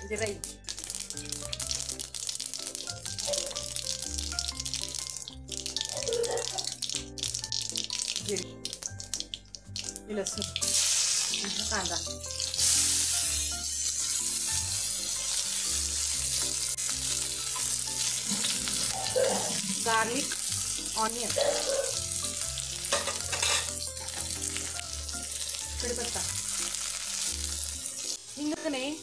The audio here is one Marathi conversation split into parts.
म्हणजे राई, जिरे, लसूण, कांदा, गार्लिक, ऑनियन, कढीपत्ता, हिंग नाही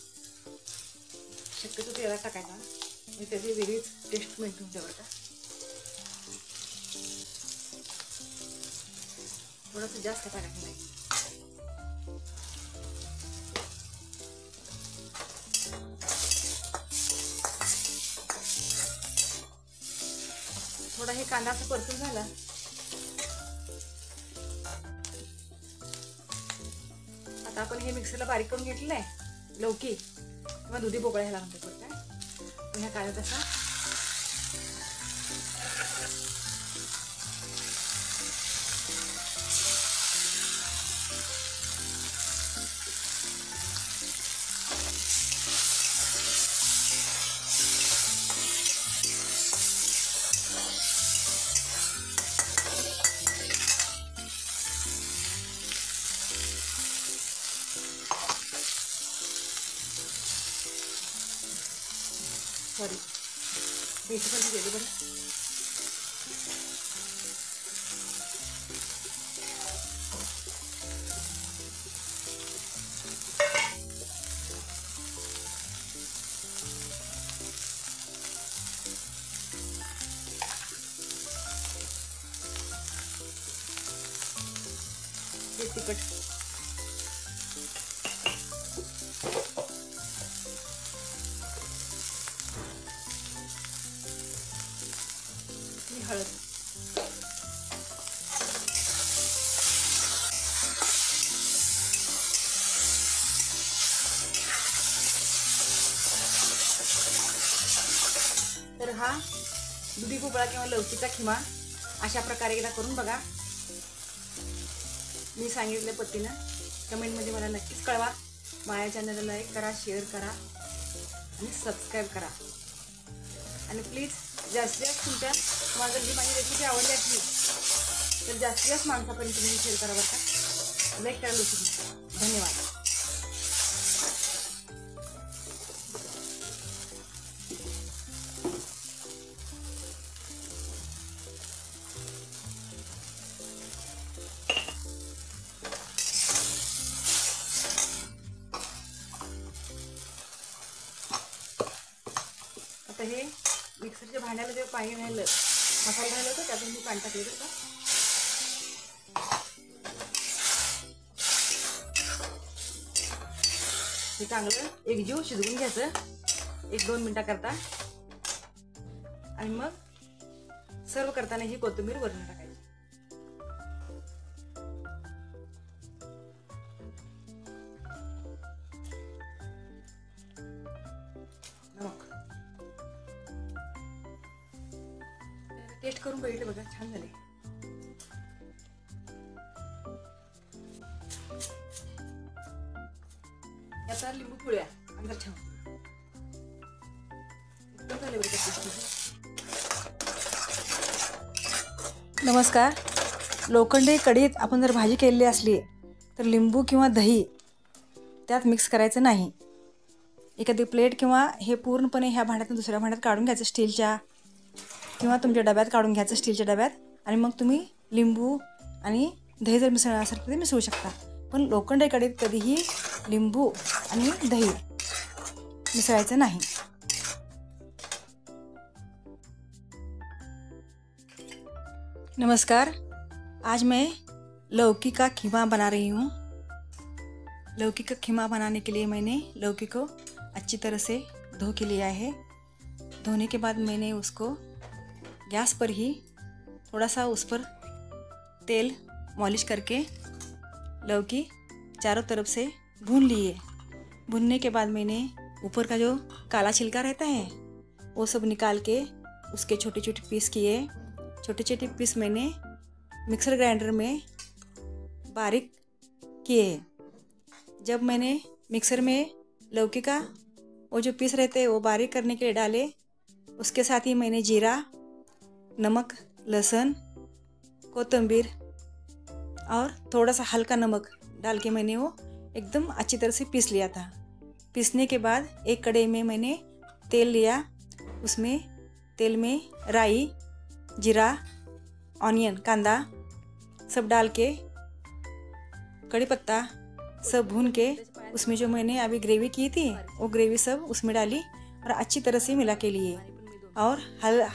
शक्यतो तेलात टाकायचा म्हणजे त्याची वेगळीच टेस्ट मिळते तुमच्यावर का. थोडंसं जास्त टाकायचं नाही. थोडा हे कांदा असं परतून झाला आता आपण हे मिक्सरला बारीक करून घेतलेलं आहे लौकी किंवा दुधी भोपळा ह्याला म्हणतो काय ह्या कांद्यात असा सॉरी बेसन पण गेले बरं. हे तिखट हळद, तर हा दुधी भोपळा किंवा लौकीचा खिमा अशा प्रकारे एकदा करून बघा. मी सांगितल्या पद्धतीनं कमेंटमध्ये मला नक्कीच कळवा. माझ्या चॅनलला लाईक करा, शेअर करा आणि सबस्क्राईब करा. आणि प्लीज जास्तीत जास्त तुम्हाला जर ही माझी रेसिपी आवडली असली तर जास्तीत जास्त माणसापर्यंत तुम्ही शेअर करा बरं का. लाईक करायला विसरू नका. धन्यवाद. आता हे मिक्सरच्या भांड्याला जे पाणी राहिलं मसाला राहिलं होतं त्यातून मी पाणी टाकले बरं का. हे चांगलं एकजीव शिजवून घ्यायचं 1-2 मिनिटाकरता आणि मग सर्व करताना ही कोथिंबीर वरून टाकायची. टेस्ट करून बघितलं बघा, छान झाले. याचा लिंबू पिळूया अंदर छान एकदम झाले बघा. नमस्कार. लोखंडी कढईत आपण जर भाजी केलेली असली तर लिंबू किंवा दही त्यात मिक्स करायचं नाही. एखादी प्लेट किंवा हे पूर्णपणे ह्या भांड्यातून दुसऱ्या भांड्यात काढून घ्यायचं स्टीलच्या किंवा तुमच्या डब्यात काढून घ्यायचं स्टीलच्या डब्यात आणि मग तुम्ही लिंबू आणि दही जर मिसळणार असेल तर ते मिसळू शकता. पण लोखंडी कढईत कधीही लिंबू आणि दही मिसळायचं नाही. नमस्कार. आज मैं लौकी का खीमा बना रही हूँ. लौकी का खीमा बनाने के लिए मैंने लौकी को अच्छी तरह से धो के लिया है. धोने के बाद मैंने उसको गैस पर ही थोड़ा सा उस पर तेल मॉलिश करके लौकी चारों तरफ से भून लिए. भूनने के बाद मैंने ऊपर का जो काला छिलका रहता है वो सब निकाल के उसके छोटे छोटे पीस किए. छोटे छोटे पीस मैंने मिक्सर ग्राइंडर में बारीक किए. जब मैंने मिक्सर में लौकी का वो जो पीस रहे थे वो बारीक करने के लिए डाले। उसके साथ ही मैंने जीरा, नमक, लहसुन, कोतंबीर और थोड़ा सा हल्का नमक डाल के मैंने वो एकदम अच्छी तरह से पीस लिया था। पीसने के बाद एक कढ़ाई में मैंने तेल लिया। उसमें तेल में राई, जीरा, ऑनियन, कांदा सब डाल के, कड़ी पत्ता सब भून के उसमें जो मैंने अभी ग्रेवी की थी वो ग्रेवी सब उसमें डाली और अच्छी तरह से मिला के लिए। और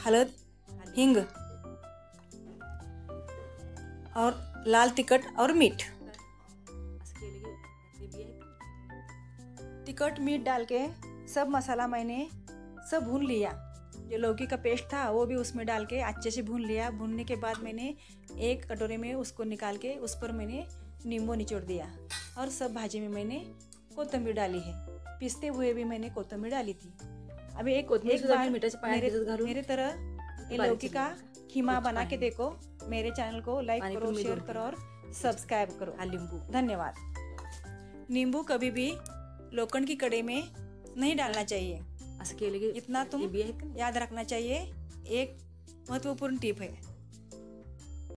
हल्द, हिंग और लाल तिखट और मीठ, तिखट मीठ डाल के सब मसाला मैंने सब भून लिया। जो लौकी का पेस्ट था वो भी उसमें डाल के अच्छे से भून लिया। भूनने के बाद मैंने एक कटोरे में उसको निकाल के उस पर मैंने नींबू निचोड़ दिया और सब भाजी में मैंने कोतंबीर डाली है। पीसते हुए भी मैंने कोतंबीर डाली थी। अभी एक बार मेरे तरह ये लौकी का खीमा बना के देखो। मेरे चैनल को लाइक करो, शेयर करो और सब्सक्राइब करो। धन्यवाद। नींबू कभी भी लोखंड की कड़ाई में नहीं डालना चाहिए। इतना तुम याद रखना चाहिए। एक महत्वपूर्ण टिप है।